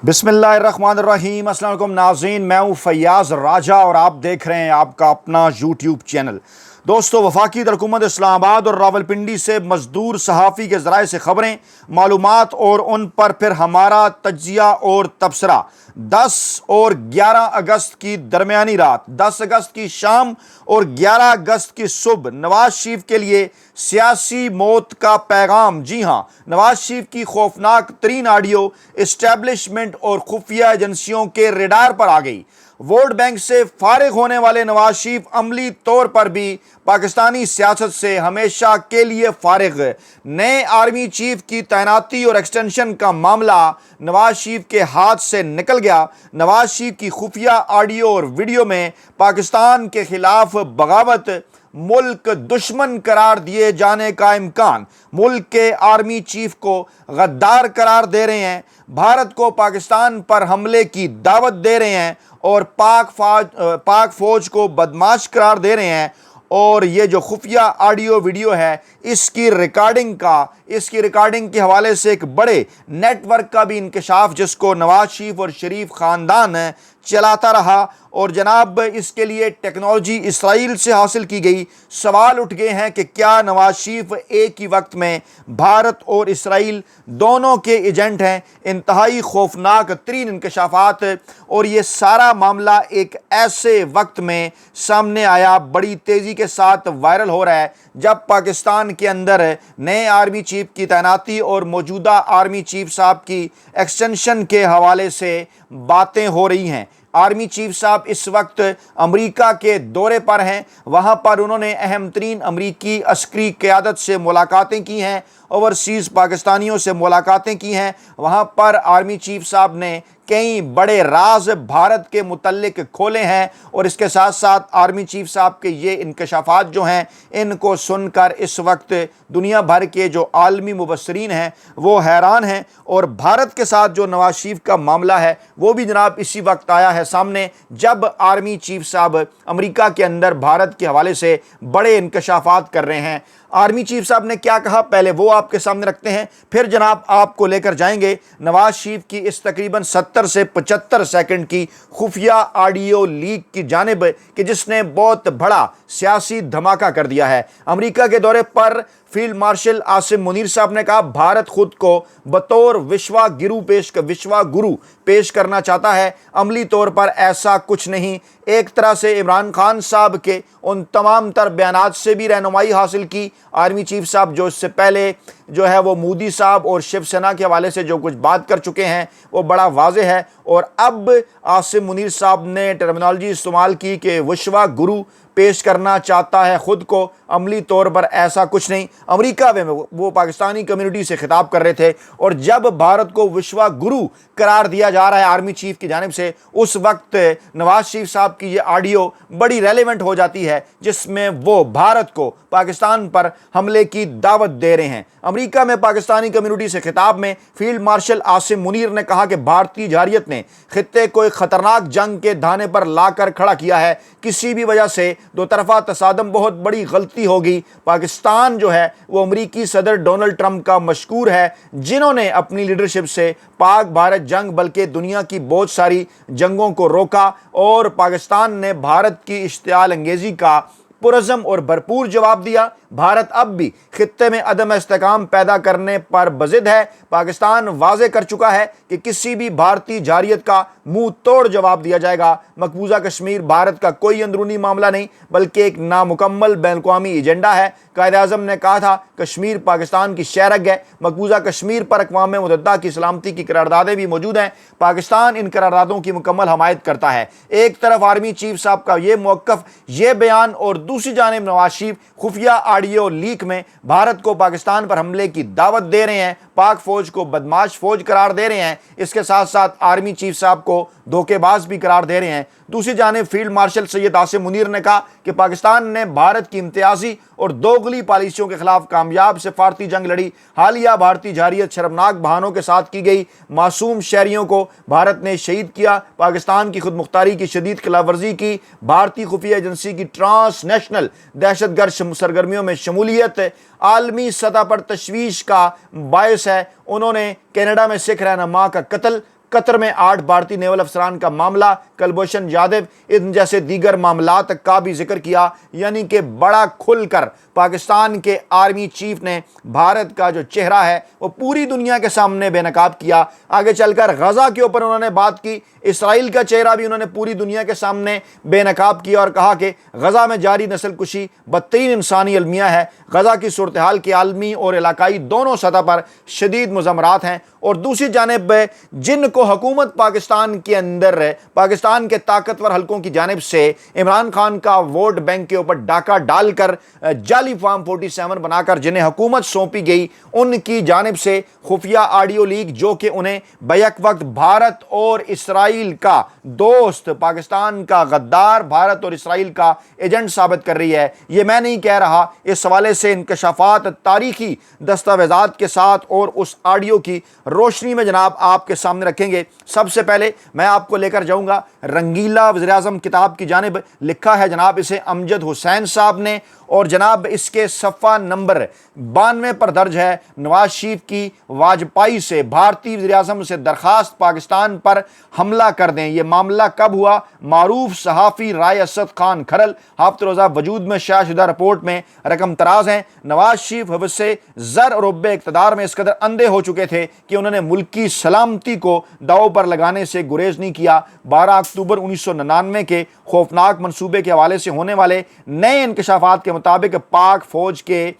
بسم اللہ الرحمن الرحیم۔ السلام علیکم ناظرین، میں ہوں فیاض راجہ اور آپ دیکھ رہے ہیں آپ کا اپنا یوٹیوب چینل۔ دوستو، وفاقی حکومت اسلام آباد اور راولپنڈی سے مزدور صحافی کے ذرائع سے خبریں، معلومات اور ان پر پھر ہمارا تجزیہ اور تبصرہ۔ 10 اور 11 اگست کی درمیانی رات، 10 اگست کی شام اور 11 اگست کی صبح نواز شریف کے لیے سیاسی موت کا پیغام۔ جی ہاں، نواز شریف کی خوفناک ترین آڈیو اسٹیبلشمنٹ اور خفیہ ایجنسیوں کے ریڈار پر آ گئی۔ ووٹ بینک سے فارغ ہونے والے نواز شریف عملی طور پر بھی پاکستانی سیاست سے ہمیشہ کے لیے فارغ۔ نئے آرمی چیف کی تعیناتی اور ایکسٹینشن کا معاملہ نواز شریف کے ہاتھ سے نکل گیا۔ نواز شریف کی خفیہ آڈیو اور ویڈیو میں پاکستان کے خلاف بغاوت، ملک دشمن قرار دیے جانے کا امکان، ملک کے آرمی چیف کو غدار قرار دے رہے ہیں، بھارت کو پاکستان پر حملے کی دعوت دے رہے ہیں اور پاک فوج کو بدمعاش قرار دے رہے ہیں۔ اور یہ جو خفیہ آڈیو ویڈیو ہے، اس کی ریکارڈنگ کے حوالے سے ایک بڑے نیٹ ورک کا بھی انکشاف، جس کو نواز شریف اور شریف خاندان چلاتا رہا، اور جناب اس کے لیے ٹیکنالوجی اسرائیل سے حاصل کی گئی۔ سوال اٹھ گئے ہیں کہ کیا نواز شریف ایک ہی وقت میں بھارت اور اسرائیل دونوں کے ایجنٹ ہیں؟ انتہائی خوفناک ترین انکشافات، اور یہ سارا معاملہ ایک ایسے وقت میں سامنے آیا، بڑی تیزی کے ساتھ وائرل ہو رہا ہے، جب پاکستان کے اندر نئے آرمی چیف کی تعیناتی اور موجودہ آرمی چیف صاحب کی ایکسٹینشن کے حوالے سے باتیں ہو رہی ہیں۔ آرمی چیف صاحب اس وقت امریکہ کے دورے پر ہیں، وہاں پر انہوں نے اہم ترین امریکی عسکری قیادت سے ملاقاتیں کی ہیں، اوورسیز پاکستانیوں سے ملاقاتیں کی ہیں۔ وہاں پر آرمی چیف صاحب نے کئی بڑے راز بھارت کے متعلق کھولے ہیں، اور اس کے ساتھ ساتھ آرمی چیف صاحب کے یہ انکشافات جو ہیں، ان کو سن کر اس وقت دنیا بھر کے جو عالمی مبصرین ہیں وہ حیران ہیں، اور بھارت کے ساتھ جو نواز شریف کا معاملہ ہے وہ بھی جناب اسی وقت آیا ہے سامنے، جب آرمی چیف صاحب امریکہ کے اندر بھارت کے حوالے سے بڑے انکشافات کر رہے ہیں۔ آرمی چیف صاحب نے کیا کہا، پہلے وہ آپ کے سامنے رکھتے ہیں، پھر جناب آپ کو لے کر جائیں گے نواز شریف کی اس تقریباً 70 سے 75 سیکنڈ کی خفیہ آڈیو لیک کی جانب، کہ جس نے بہت بڑا سیاسی دھماکہ کر دیا ہے۔ امریکہ کے دورے پر فیلڈ مارشل عاصم منیر صاحب نے کہا بھارت خود کو بطور وشوا گرو پیش کرنا چاہتا ہے، عملی طور پر ایسا کچھ نہیں۔ ایک طرح سے عمران خان صاحب کے ان تمام تر بیانات سے بھی رہنمائی حاصل کی آرمی چیف صاحب، جو اس سے پہلے جو ہے وہ مودی صاحب اور شیو سینا کے حوالے سے جو کچھ بات کر چکے ہیں وہ بڑا واضح ہے۔ اور اب عاصم منیر صاحب نے ٹرمینالوجی استعمال کی کہ وشوا گرو پیش کرنا چاہتا ہے خود کو، عملی طور پر ایسا کچھ نہیں۔ امریکہ میں وہ پاکستانی کمیونٹی سے خطاب کر رہے تھے، اور جب بھارت کو وشوا گرو قرار دیا جا رہا ہے آرمی چیف کی جانب سے، اس وقت نواز شریف صاحب کی یہ آڈیو بڑی ریلیونٹ ہو جاتی ہے، جس میں وہ بھارت کو پاکستان پر حملے کی دعوت دے رہے ہیں۔ امریکہ میں پاکستانی کمیونٹی سے خطاب میں فیلڈ مارشل عاصم منیر نے کہا کہ بھارتی جارحیت نے خطے کو ایک خطرناک جنگ کے دھانے پر لا کر کھڑا کیا ہے، کسی بھی وجہ سے دو طرفہ تصادم بہت بڑی غلطی ہوگی۔ پاکستان جو ہے وہ امریکی صدر ڈونلڈ ٹرمپ کا مشکور ہے، جنہوں نے اپنی لیڈرشپ سے پاک بھارت جنگ بلکہ دنیا کی بہت ساری جنگوں کو روکا، اور پاکستان نے بھارت کی اشتعال انگیزی کا پرعزم اور بھرپور جواب دیا۔ بھارت اب بھی خطے میں عدم استحکام پیدا کرنے پر بضد ہے۔ پاکستان واضح کر چکا ہے کہ کسی بھی بھارتی جارحیت کا منہ توڑ جواب دیا جائے گا۔ مقبوضہ کشمیر بھارت کا کوئی اندرونی معاملہ نہیں، بلکہ ایک نامکمل بین الاقوامی ایجنڈا ہے۔ قائد اعظم نے کہا تھا کشمیر پاکستان کی شہرگ ہے۔ مقبوضہ کشمیر پر اقوام متحدہ کی سلامتی کی قراردادیں بھی موجود ہیں، پاکستان ان قراردادوں کی مکمل حمایت کرتا ہے۔ ایک طرف آرمی چیف صاحب کا یہ موقف، یہ بیان، اور دوسری جانب نواز شریف خفیہ آڈیو لیک میں بھارت کو پاکستان پر حملے کی دعوت دے رہے ہیں، پاک فوج کو بدمعاش فوج قرار دے رہے ہیں، اس کے ساتھ ساتھ آرمی چیف صاحب کو دھوکے باز بھی قرار دے رہے ہیں۔ دوسری جانب فیلڈ مارشل سید عاصم منیر نے کہا کہ پاکستان نے بھارت کی امتیازی اور دوغلی پالیسیوں کے خلاف کامیاب سفارتی جنگ لڑی۔ حالیہ بھارتی جارحیت شرمناک بہانوں کے ساتھ کی گئی، معصوم شہریوں کو بھارت نے شہید کیا، پاکستان کی خود مختاری کی شدید خلاف ورزی کی، بھارتی خفیہ ایجنسی کی ٹرانس نیشنل دہشت گرد سرگرمیوں میں شمولیت عالمی سطح پر تشویش کا باعث ہے۔ انہوں نے کینیڈا میں سکھ رہنما کا قتل، قطر میں 8 بھارتی نیول افسران کا معاملہ، کلبھوشن یادو، ان جیسے دیگر معاملات کا بھی ذکر کیا۔ یعنی کہ بڑا کھل کر پاکستان کے آرمی چیف نے بھارت کا جو چہرہ ہے وہ پوری دنیا کے سامنے بے نقاب کیا۔ آگے چل کر غزہ کے اوپر انہوں نے بات کی، اسرائیل کا چہرہ بھی انہوں نے پوری دنیا کے سامنے بے نقاب کیا اور کہا کہ غزہ میں جاری نسل کشی بدترین انسانی المیہ ہے۔ غزہ کی صورتحال کی عالمی اور علاقائی دونوں سطح پر شدید مضمرات ہیں، اور دوسری جانب جن کو حکومت پاکستان کے اندر پاکستان کے طاقتور حلقوں کی جانب سے عمران خان کا ووٹ بینک کے اوپر ڈاکہ ڈال کر جعلی فارم 47 بنا کر جنہیں حکومت سونپی گئی، ان کی جانب سے خفیہ آڈیو لیک جو کہ انہیں بیک وقت بھارت اور اسرائیل کا دوست، پاکستان کا غدار، بھارت اور اسرائیل کا ایجنٹ ثابت کر رہی ہے۔ یہ میں نہیں کہہ رہا، اس حوالے سے انکشافات تاریخی دستاویزات کے ساتھ اور اس آڈیو کی روشنی میں جناب آپ کے سامنے رکھیں گے۔ سب سے پہلے میں آپ کو لے کر جاؤں گا رنگیلا وزیراعظم کتاب کی جانب، لکھا ہے جناب اسے امجد حسین صاحب نے، اور جناب اس کے صفحہ نمبر 92 پر درج ہے، نواز شریف کی واجپائی سے بھارتی وزیراعظم سے درخواست پاکستان پر حملہ کر دیں۔ یہ معاملہ کب ہوا؟ معروف صحافی رائے اسد خان کھرل ہفتہ روزہ وجود میں شائع شدہ رپورٹ میں رقم تراز ہیں۔ نواز شریف حوث سے زر اور رب اقتدار میں اس قدر اندھے ہو چکے تھے کہ انہوں نے ملکی سلامتی کو داؤ پر لگانے سے گریز نہیں کیا۔ 12 اکتوبر 1999 کے خوفناک منصوبے کے حوالے سے ہونے والے نئے انکشافات کے مطابق پاک فوج کے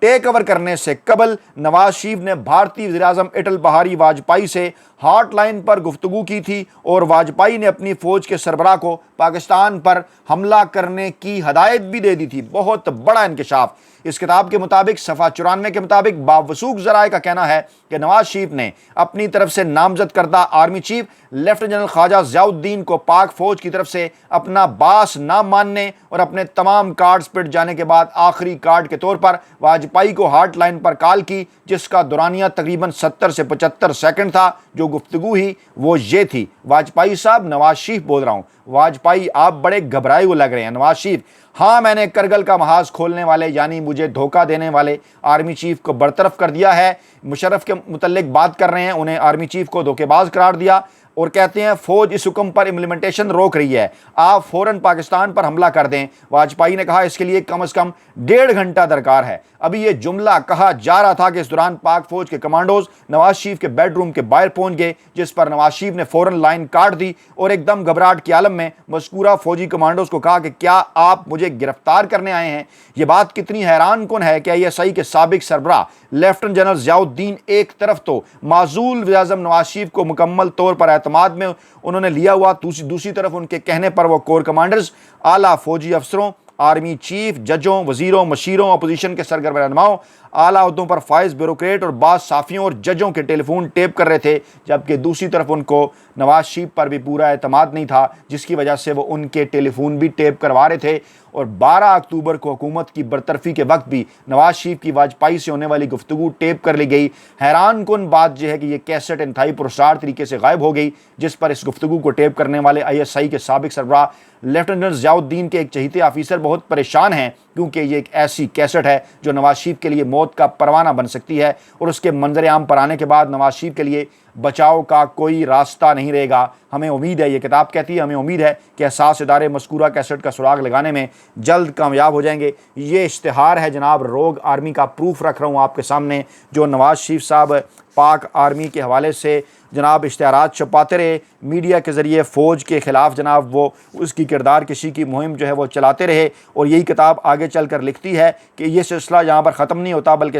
ٹیک اوور کرنے سے قبل نواز شریف نے بھارتی وزیراعظم اٹل بہاری واجپائی سے ہاٹ لائن پر گفتگو کی تھی، اور واجپائی نے اپنی فوج کے سربراہ کو پاکستان پر حملہ کرنے کی ہدایت بھی دے دی تھی۔ بہت بڑا انکشاف۔ اس کتاب کے مطابق صفحہ 94 کے مطابق باوثوق ذرائع کا کہنا ہے کہ نواز شریف نے اپنی طرف سے نامزد کردہ آرمی چیف لیفٹیننٹ جنرل خواجہ ضیاء الدین کو پاک فوج کی طرف سے اپنا باس نہ ماننے اور اپنے تمام کارڈز پٹ جانے کے بعد آخری کارڈ کے طور پر واجپائی کو ہاٹ لائن پر کال کی، جس کا دورانیہ تقریباً 70 سے 75 سیکنڈ تھا۔ جو گفتگو ہی وہ یہ تھی، واجپائی صاحب، نواز شریف بول رہا ہوں، واجپائی آپ بڑے گھبرائے ہوئے لگ رہے ہیں۔ نواز شریف: ہاں، میں نے کرگل کا محاذ کھولنے والے یعنی مجھے دھوکہ دینے والے آرمی چیف کو برطرف کر دیا ہے۔ مشرف کے متعلق بات کر رہے ہیں، انہیں آرمی چیف کو دھوکے باز قرار دیا، اور کہتے ہیں فوج اس حکم پر امپلیمنٹیشن روک رہی ہے، آپ فوراً پاکستان پر حملہ کر دیں۔ واجپائی نے کہا اس کے لیے کم از کم 1.5 گھنٹہ درکار ہے۔ ابھی یہ جملہ کہا جا رہا تھا کہ اس دوران پاک فوج کے کمانڈوز نواز شریف کے بیڈ روم کے باہر پہنچ گئے، جس پر نواز شریف نے فوراً لائن کاٹ دی اور ایک دم گھبراہٹ کے عالم میں مذکورہ فوجی کمانڈوز کو کہا کہ کیا آپ مجھے گرفتار کرنے آئے ہیں؟ یہ بات کتنی حیران کن ہے کہ ISI کے سابق سربراہ لیفٹیننٹ جنرل ضیاء الدین ایک طرف تو معزول وزیراعظم نواز شریف کو مکمل طور پر اعتماد میں انہوں نے لیا ہوا، دوسری طرف ان کے کہنے پر وہ کور کمانڈرز، اعلیٰ فوجی افسروں، آرمی چیف، ججوں، وزیروں، مشیروں، اپوزیشن کے سرگرم رہنماؤں، اعلیٰ عہدوں پر فائز بیوروکریٹ اور بعض صحافیوں اور ججوں کے ٹیلی فون ٹیپ کر رہے تھے، جبکہ دوسری طرف ان کو نواز شریف پر بھی پورا اعتماد نہیں تھا، جس کی وجہ سے وہ ان کے ٹیلی فون بھی ٹیپ کروا رہے تھے۔ اور 12 اکتوبر کو حکومت کی برطرفی کے وقت بھی نواز شریف کی واجپائی سے ہونے والی گفتگو ٹیپ کر لی گئی۔ حیران کن بات یہ ہے کہ یہ کیسٹ انتہائی پراسرار طریقے سے غائب ہو گئی، جس پر اس گفتگو کو ٹیپ کرنے والے ISI کے سابق سربراہ لیفٹیننٹ جنرل ضیاء الدین کے ایک چہیتے آفیسر بہت پریشان ہیں، کیونکہ یہ ایک ایسی کیسٹ ہے جو نواز شریف کے لیے موت کا پروانہ بن سکتی ہے، اور اس کے منظر عام پر آنے کے بعد نواز شریف کے لیے بچاؤ کا کوئی راستہ نہیں رہے گا۔ ہمیں امید ہے، یہ کتاب کہتی ہے، ہمیں امید ہے کہ حساس ادارے مذکورہ کیسٹ کا سراغ لگانے میں جلد کامیاب ہو جائیں گے۔ یہ اشتہار ہے جناب روگ آرمی کا، پروف رکھ رہا ہوں آپ کے سامنے، جو نواز شریف صاحب پاک آرمی کے حوالے سے جناب اشتہارات چھپاتے رہے، میڈیا کے ذریعے فوج کے خلاف جناب وہ اس کی کردار کشی کی مہم جو ہے وہ چلاتے رہے، اور یہی کتاب آگے چل کر لکھتی ہے کہ یہ سلسلہ یہاں پر ختم نہیں ہوتا، بلکہ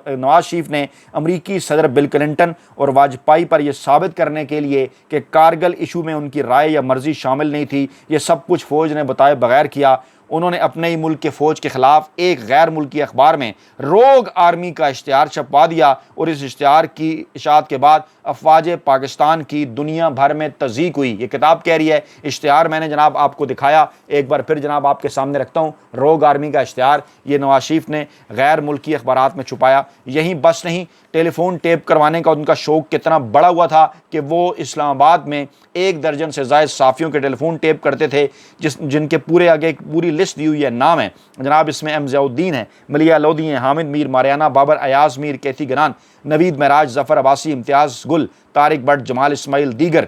نواز شریف نے امریکی صدر بل کلنٹن اور واجپائی پر یہ ثابت کرنے کے لیے کہ کارگل ایشو میں ان کی رائے یا مرضی شامل نہیں تھی، یہ سب کچھ فوج نے بتائے بغیر کیا۔ انہوں نے اپنے ہی ملک کے فوج کے خلاف ایک غیر ملکی اخبار میں روگ آرمی کا اشتہار چھپوا دیا، اور اس اشتہار کی اشاعت کے بعد افواج پاکستان کی دنیا بھر میں تضییق ہوئی۔ یہ کتاب کہہ رہی ہے، اشتہار میں نے جناب آپ کو دکھایا، ایک بار پھر جناب آپ کے سامنے رکھتا ہوں، روگ آرمی کا اشتہار یہ نواز شریف نے غیر ملکی اخبارات میں چھپایا۔ یہیں بس نہیں، ٹیلی فون ٹیپ کروانے کا ان کا شوق کتنا بڑا ہوا تھا کہ وہ اسلام آباد میں 1 درجن سے زائد صحافیوں کے ٹیلی فون ٹیپ کرتے تھے، جن کے پورے آگے ایک پوری لسٹ دی ہوئی ہے، نام ہے جناب، اس میں M ضیاء الدین ہے، ملیح لودھی ہیں، حامد میر، ماریانہ بابر، ایاز میر، کیتھی گنان، نوید معراج، ظفر عباسی، امتیاز گل، طارق بٹ، جمال اسماعیل دیگر۔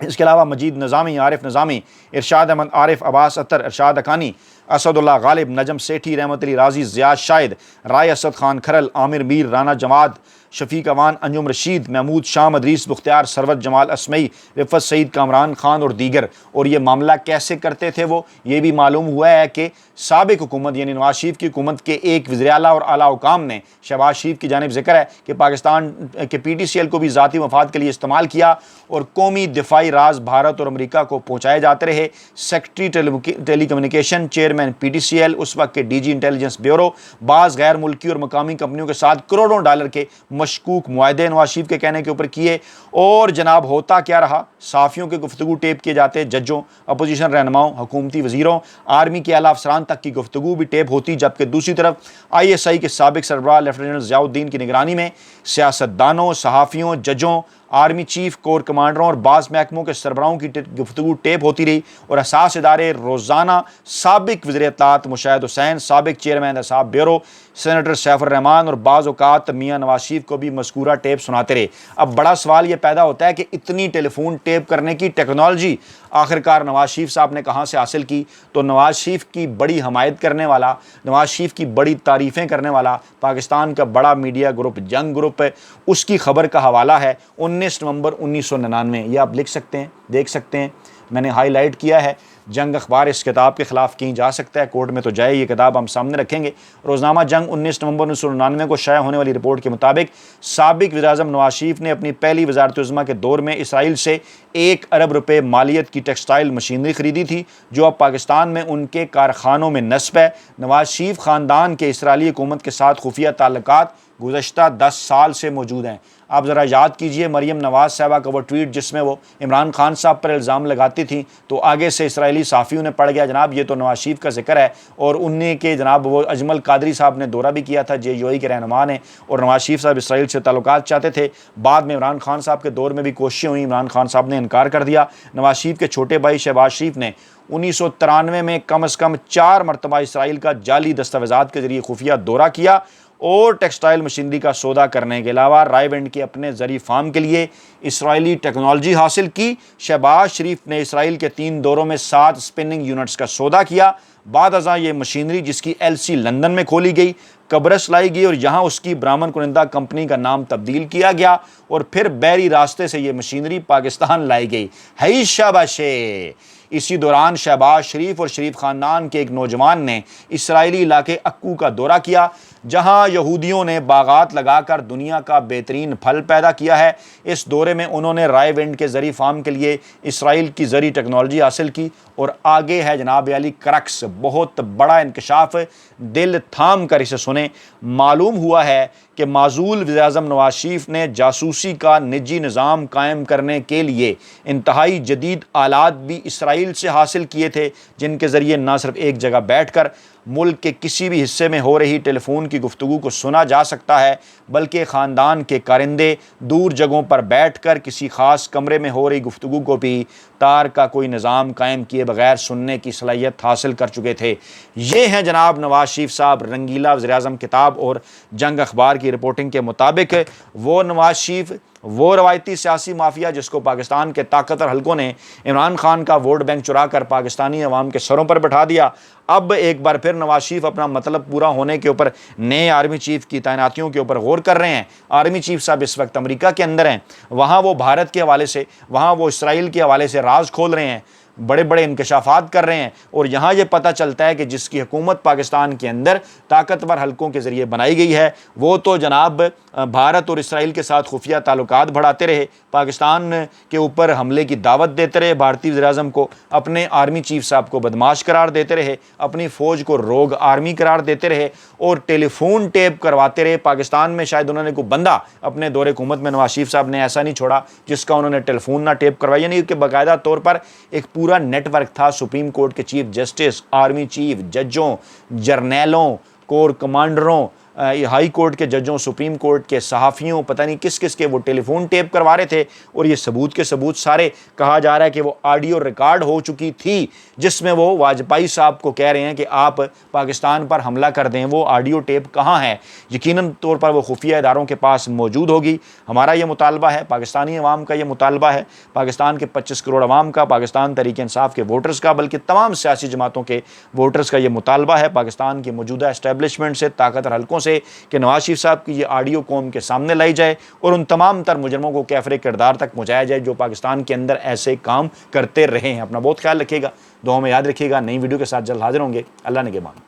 اس کے علاوہ مجید نظامی، عارف نظامی، ارشاد احمد عارف، عباس اطہر، ارشاد اکانی، اسد اللہ غالب، نجم سیٹھی، رحمت علی راضی، زیاد شاہد، رائے اسد خان کھرل، عامر میر، رانا جماعت، شفیق اوان، انجم رشید، محمود شام، ادریس بختیار، سروت جمال اسمعی، رفت سعید، کامران خان اور دیگر۔ اور یہ معاملہ کیسے کرتے تھے وہ، یہ بھی معلوم ہوا ہے کہ سابق حکومت یعنی نواز شریف کی حکومت کے ایک وزیر اعلیٰ اور اعلیٰ حکام نے شہباز شریف کی جانب ذکر ہے کہ پاکستان کے پی ٹی سی ایل کو بھی ذاتی مفاد کے لیے استعمال کیا اور قومی دفاعی راز بھارت اور امریکہ کو پہنچائے جاتے رہے۔ Secretary telecommunication, chairman P T C L, اس وقت کے ڈی جی انٹیلیجنس بیورو، بعض غیر ملکی اور مقامی کمپنیوں کے ساتھ کروڑوں ڈالر کے مشکوک معاہدے نواز شریف کے کہنے کے اوپر کیے۔ اور جناب ہوتا کیا رہا، صحافیوں کے گفتگو ٹیپ کیے جاتے، ججوں، اپوزیشن رہنماؤں، حکومتی وزیروں، آرمی کے اعلیٰ افسران تک کی گفتگو بھی ٹیپ ہوتی، جبکہ دوسری طرف آئی ایس آئی کے سابق سربراہ لیفٹیننٹ جنرل ضیاء الدین کی نگرانی میں سیاستدانوں، صحافیوں، ججوں، آرمی چیف، کور کمانڈروں اور بعض محکموں کے سربراہوں کی گفتگو ٹیپ ہوتی رہی اور حساس ادارے روزانہ سابق وزیر اطلاعات مشاہد حسین، سابق چیئرمین احتساب بیورو سینیٹر سیف الرحمان اور بعض اوقات میاں نواز شریف کو بھی مذکورہ ٹیپ سناتے رہے۔ اب بڑا سوال یہ پیدا ہوتا ہے کہ اتنی ٹیلی فون ٹیپ کرنے کی ٹیکنالوجی آخرکار نواز شریف صاحب نے کہاں سے حاصل کی؟ تو نواز شریف کی بڑی حمایت کرنے والا، نواز شریف کی بڑی تعریفیں کرنے والا پاکستان کا بڑا میڈیا گروپ جنگ گروپ ہے، اس کی خبر کا حوالہ ہے 19 نومبر 1999۔ یہ آپ لکھ سکتے ہیں، دیکھ سکتے ہیں، میں نے ہائی لائٹ کیا ہے۔ جنگ اخبار اس کتاب کے خلاف کہیں جا سکتا ہے، کورٹ میں تو جائے، یہ کتاب ہم سامنے رکھیں گے۔ روزنامہ جنگ 19 نومبر 1999 کو شائع ہونے والی رپورٹ کے مطابق سابق وزیر اعظم نواز شریف نے اپنی پہلی وزارت عظمیٰ کے دور میں اسرائیل سے 1 ارب روپے مالیت کی ٹیکسٹائل مشینری خریدی تھی، جو اب پاکستان میں ان کے کارخانوں میں نصب ہے۔ نواز شریف خاندان کے اسرائیلی حکومت کے ساتھ خفیہ تعلقات گزشتہ 10 سال سے موجود ہیں۔ آپ ذرا یاد کیجئے مریم نواز صاحبہ کا وہ ٹویٹ جس میں وہ عمران خان صاحب پر الزام لگاتی تھیں، تو آگے سے اسرائیلی صحافیوں نے پڑھ گیا جناب یہ تو نواز شریف کا ذکر ہے، اور انہیں کے جناب وہ اجمل قادری صاحب نے دورہ بھی کیا تھا، جے یو آئی کے رہنما نے، اور نواز شریف صاحب اسرائیل سے تعلقات چاہتے تھے۔ بعد میں عمران خان صاحب کے دور میں بھی کوششیں ہوئیں، عمران خان صاحب نے انکار کر دیا۔ نواز شریف کے چھوٹے بھائی شہباز شریف نے 1993 میں کم از کم 4 مرتبہ اسرائیل کا جعلی دستاویزات کے ذریعے خفیہ دورہ کیا اور ٹیکسٹائل مشینری کا سودا کرنے کے علاوہ رائے ونڈ کے اپنے زرعی فارم کے لیے اسرائیلی ٹیکنالوجی حاصل کی۔ شہباز شریف نے اسرائیل کے 3 دوروں میں 7 اسپننگ یونٹس کا سودا کیا۔ بعد ازاں یہ مشینری جس کی ایل سی لندن میں کھولی گئی، قبرص لائی گئی اور یہاں اس کی برآمد کنندہ کمپنی کا نام تبدیل کیا گیا، اور پھر بحری راستے سے یہ مشینری پاکستان لائی گئی۔ ہے شاباشے۔ اسی دوران شہباز شریف اور شریف خاندان کے ایک نوجوان نے اسرائیلی علاقے اکو کا دورہ کیا، جہاں یہودیوں نے باغات لگا کر دنیا کا بہترین پھل پیدا کیا ہے۔ اس دورے میں انہوں نے رائے ونڈ کے زرعی فارم کے لیے اسرائیل کی زرعی ٹیکنالوجی حاصل کی، اور آگے ہے جناب علی کرکس، بہت بڑا انکشاف، دل تھام کر اسے سنیں۔ معلوم ہوا ہے کہ معزول وزیر اعظم نواز شریف نے جاسوسی کا نجی نظام قائم کرنے کے لیے انتہائی جدید آلات بھی اسرائیل سے حاصل کیے تھے، جن کے ذریعے نہ صرف ایک جگہ بیٹھ کر ملک کے کسی بھی حصے میں ہو رہی ٹیلی فون کی گفتگو کو سنا جا سکتا ہے، بلکہ خاندان کے کارندے دور جگہوں پر بیٹھ کر کسی خاص کمرے میں ہو رہی گفتگو کو بھی تار کا کوئی نظام قائم کیے بغیر سننے کی صلاحیت حاصل کر چکے تھے۔ یہ ہیں جناب نواز شریف صاحب، رنگیلا وزیر اعظم کتاب اور جنگ اخبار کی رپورٹنگ کے مطابق وہ نواز شریف، وہ روایتی سیاسی مافیا جس کو پاکستان کے طاقتور حلقوں نے عمران خان کا ووٹ بینک چرا کر پاکستانی عوام کے سروں پر بٹھا دیا۔ اب ایک بار پھر نواز شریف اپنا مطلب پورا ہونے کے اوپر نئے آرمی چیف کی تعیناتیوں کے اوپر غور کر رہے ہیں۔ آرمی چیف صاحب اس وقت امریکہ کے اندر ہیں، وہاں وہ بھارت کے حوالے سے، وہاں وہ اسرائیل کے حوالے سے راز کھول رہے ہیں، بڑے بڑے انکشافات کر رہے ہیں، اور یہاں یہ پتہ چلتا ہے کہ جس کی حکومت پاکستان کے اندر طاقتور حلقوں کے ذریعے بنائی گئی ہے، وہ تو جناب بھارت اور اسرائیل کے ساتھ خفیہ تعلقات بڑھاتے رہے، پاکستان کے اوپر حملے کی دعوت دیتے رہے، بھارتی وزیر اعظم کو اپنے آرمی چیف صاحب کو بدماش قرار دیتے رہے، اپنی فوج کو روگ آرمی قرار دیتے رہے، اور ٹیلی فون ٹیپ کرواتے رہے۔ پاکستان میں شاید انہوں نے کوئی بندہ اپنے دور حکومت میں نواز شریف صاحب نے ایسا نہیں چھوڑا جس کا انہوں نے ٹیلی فون نہ ٹیپ کروایا، یعنی کہ باقاعدہ طور پر ایک پورا نیٹ ورک تھا سپریم کورٹ کے چیف جسٹس، آرمی چیف، ججوں، جرنیلوں، کور کمانڈروں، ہائی کورٹ کے ججوں، سپریم کورٹ کے صحافیوں، پتہ نہیں کس کس کے وہ ٹیلی فون ٹیپ کروا رہے تھے، اور یہ ثبوت کے ثبوت سارے کہا جا رہا ہے کہ وہ آڈیو ریکارڈ ہو چکی تھی جس میں وہ واجپئی صاحب کو کہہ رہے ہیں کہ آپ پاکستان پر حملہ کر دیں۔ وہ آڈیو ٹیپ کہاں ہے؟ یقیناً طور پر وہ خفیہ اداروں کے پاس موجود ہوگی۔ ہمارا یہ مطالبہ ہے، پاکستانی عوام کا یہ مطالبہ ہے، پاکستان کے 25 کروڑ عوام کا، پاکستان تحریک انصاف کے ووٹرز کا، بلکہ تمام سیاسی جماعتوں کے ووٹرز کا یہ مطالبہ ہے پاکستان کی موجودہ اسٹیبلشمنٹ سے، طاقتور حلقوں سے، کہ نواز شریف صاحب کی یہ آڈیو قوم کے سامنے لائی جائے اور ان تمام تر مجرموں کو کیفر کردار تک پہنچایا جائے جو پاکستان کے اندر ایسے کام کرتے رہے ہیں۔ اپنا بہت خیال رکھیے گا، دعاؤں میں یاد رکھیے گا۔ نئی ویڈیو کے ساتھ جلد حاضر ہوں گے۔ اللہ نگہبان۔